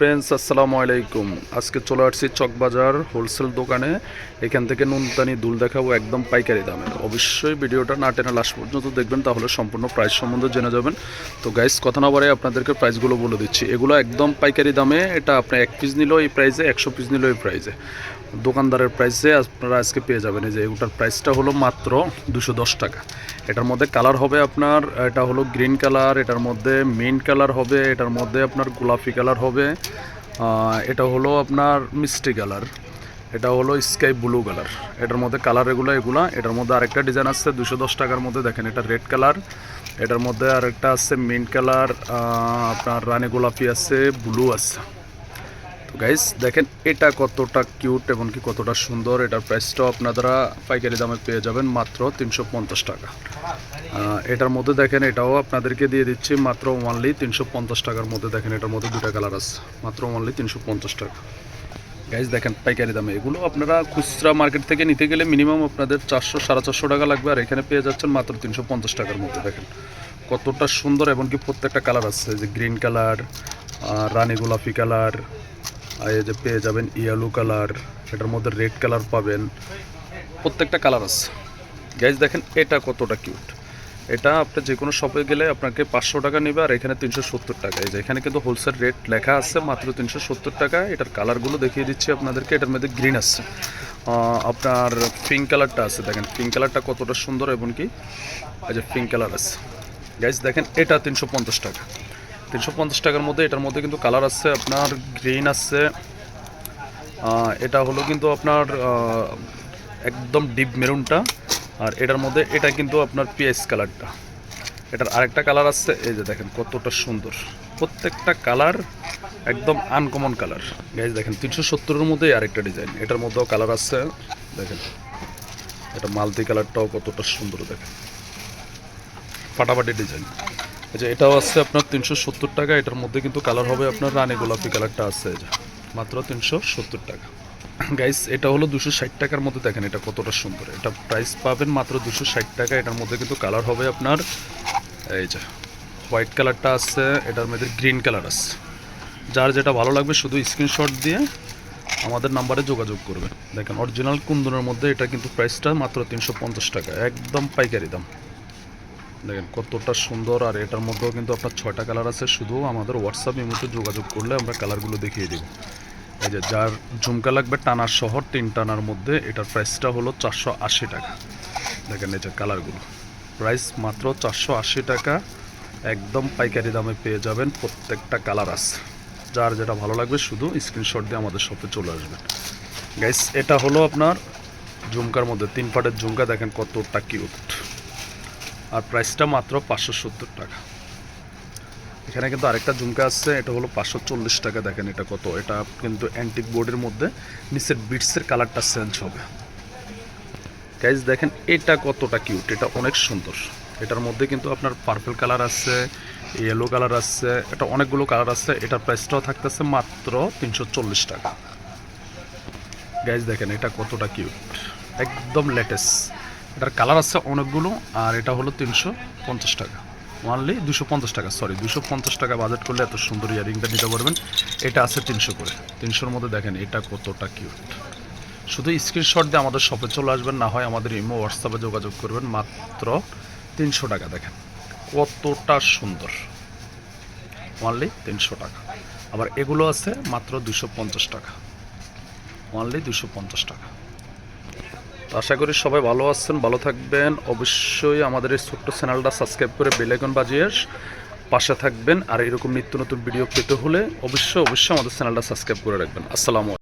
Friends, আসসালামু আলাইকুম। আজকে চলে আসছি চকবাজার হোলসেল দোকানে। এখান থেকে নুনতানি দুল দেখাবো একদম পাইকারি দামে। অবশ্যই ভিডিওটা না টেনে লাস্ট পর্যন্ত দেখবেন, তাহলে সম্পূর্ণ প্রাইস সম্বন্ধে জেনে যাবেন। তো গাইস, কথা না বাড়াই আপনাদেরকে প্রাইসগুলো বলে দিচ্ছি। এগুলো একদম পাইকারি দামে। এটা আপনি 1 পিস নিলেও এই প্রাইসে, 100 পিস নিলেও এই প্রাইসে, দোকানদারের প্রাইসে আপনারা আজকে পেয়ে যাবেন। এই যে এগুলোর প্রাইসটা হলো মাত্র 210 টাকা। এটার মধ্যে কালার হবে আপনার, এটা হলো গ্রিন কালার, এটার মধ্যে মিন্ট কালার হবে, এটার মধ্যে আপনার গোলাপি কালার হবে, এটা হলো আপনার মিষ্টি কালার, এটা হলো স্কাই ব্লু কালার। এটার মধ্যে কালার এগুলা। এটার মধ্যে আরেকটা ডিজাইন আছে 210 টাকার মধ্যে, দেখেন এটা রেড কালার। এটার মধ্যে আরেকটা আছে মিন্ট কালার, আপনার রানী গোলাপি আছে, ব্লু আছে। তো গাইস দেখেন এটা কতটা কিউট এবং কি কতটা সুন্দর। এটার প্রাইসটাও আপনারা পাইকারি দামে পেয়ে যাবেন মাত্র 350 টাকা। এটার মধ্যে দেখেন এটাও আপনাদেরকে দিয়ে দিচ্ছি মাত্র অনলি 350 টাকার মধ্যে। দেখেন এটার মধ্যে দুটা কালার আছে, মাত্র অনলি 350 টাকা। গাইস দেখেন পাইকারি দামে। এগুলো আপনারা খুচরা মার্কেট থেকে নিতে গেলে মিনিমাম আপনাদের 400-450 টাকা লাগবে, আর এখানে পেয়ে যাচ্ছেন মাত্র 350 টাকার মধ্যে। দেখেন কতটা সুন্দর এবং কি প্রত্যেকটা কালার আছে, যে গ্রিন কালার, রানী গোলাপি কালার, আর এই যে পেয়ে যাবেন ইয়েলো কালার, এটার মধ্যে রেড কালার পাবেন, প্রত্যেকটা কালার আছে। গাইজ দেখেন এটা কতটা কিউট। এটা আপনি যে কোনো শপে গেলে আপনাকে 500 টাকা নেবে, আর এখানে 370 টাকা। এই যে এখানে কিন্তু হোলসেল রেট লেখা আছে মাত্র 370 টাকা। এটার কালারগুলো দেখিয়ে দিচ্ছি আপনাদেরকে। এটার মধ্যে গ্রিন আছে, আপনার পিঙ্ক কালারটা আছে। দেখেন পিঙ্ক কালারটা কতটা সুন্দর এবং কি এই যে পিঙ্ক কালার আছে। গাইজ দেখেন এটা 350 টাকা। 350 টাকার মধ্যে এটার মধ্যে কিন্তু কালার আছে, আপনার গ্রিন আছে, এটা হলো কিন্তু আপনার একদম ডিপ মেরুনটা, আর এটার মধ্যে এটা কিন্তু আপনার পিএস কালারটা। এটার আরেকটা কালার আছে, এই যে দেখেন কতটা সুন্দর। প্রত্যেকটা কালার একদম আনকমন কালার। গাইজ দেখেন 370-এর মধ্যে আরেকটা ডিজাইন, এটার মধ্যেও কালার আছে। দেখেন এটা মাল্টি কালারটাও কতটা সুন্দর, দেখেন ফাটাফাটি ডিজাইন। এই যে এটাও আছে আপনার 370 টাকা। এটার মধ্যে কিন্তু কালার হবে আপনার রানী গোলাপি কালারটা আছে, এই যে মাত্র 370 টাকা। গাইস এটা হলো 260 টাকার মধ্যে। দেখেন এটা কতটা সুন্দর। এটা প্রাইস পাবেন মাত্র 260 টাকা। এটার মধ্যে কিন্তু কালার হবে আপনার এই যে হোয়াইট কালারটা আছে, এটার মধ্যে গ্রিন কালার আছে। যার যেটা ভালো লাগবে শুধু স্ক্রিনশট দিয়ে আমাদের নাম্বারে যোগাযোগ করবেন। দেখেন অরিজিনাল কুন্দনের মধ্যে এটা কিন্তু প্রাইসটা মাত্র 350 টাকা, একদম পাইকারি দাম। দেখেন কতটা সুন্দর। আর এটার মধ্যেও কিন্তু আপনার 6টা কালার আছে। শুধু আমাদের হোয়াটসঅ্যাপ ইমোতে যোগাযোগ করলে আমরা কালারগুলো দেখিয়ে দেব। এই যে যার ঝুমকা লাগবে টানার সহ 3 টানার মধ্যে, এটার প্রাইসটা হলো 480 টাকা। দেখেন এই যে কালারগুলো, প্রাইস মাত্র 480 টাকা, একদম পাইকারি দামে পেয়ে যাবেন। প্রত্যেকটা কালার আছে, যার যেটা ভালো লাগবে শুধু স্ক্রিনশট দিয়ে আমাদের শপে চলে আসবেন। গাইস এটা হলো আপনার ঝুমকার মধ্যে 3 পার্টের ঝুমকা। দেখেন কতটা কিউট, আর প্রাইসটা মাত্র 570 টাকা। এখানে কিন্তু আরেকটা ঝুমকা আছে, এটা হলো 540 টাকা। দেখেন এটা কত, এটা কিন্তু অ্যান্টিক বোর্ডের মধ্যে, নিচের বিটসের কালারটা চেঞ্জ হবে। গাইজ দেখেন এটা কতটা কিউট, এটা অনেক সুন্দর। এটার মধ্যে কিন্তু আপনার পার্পল কালার আছে, ইয়েলো কালার আছে, এটা অনেকগুলো কালার আছে। এটার প্রাইসটাও থাকতেছে মাত্র 340 টাকা। গাইজ দেখেন এটা কতটা কিউট, একদম লেটেস্ট। এটার কালার আছে অনেকগুলো, আর এটা হলো 350 টাকা অনলি। 250 টাকা, সরি 250 টাকা বাজেট করলে এত সুন্দর ইয়ারিংটা নিতে পারবেন। এটা আছে 300 করে। 300-এর মধ্যে দেখেন এটা কতটা কিউট। শুধু স্ক্রিনশট দিয়ে আমাদের শপে চলে আসবেন, না হয় আমাদের ইমো হোয়াটসঅ্যাপে যোগাযোগ করবেন। মাত্র 300 টাকা। দেখেন কতটা সুন্দর, অনলি 300 টাকা। আবার এগুলো আছে মাত্র 250 টাকা, অনলি 250 টাকা। আশা করি সবাই ভালো আছেন, ভালো থাকবেন। অবশ্যই আমাদের এই ছোট্ট চ্যানেলটা সাবস্ক্রাইব করে বেল আইকন বাজিয়ে পাশে থাকবেন। আর এরকম নিত্য নতুন ভিডিও পেতে হলে অবশ্যই আমাদের চ্যানেলটা সাবস্ক্রাইব করে রাখবেন। আসসালামু আলাইকুম।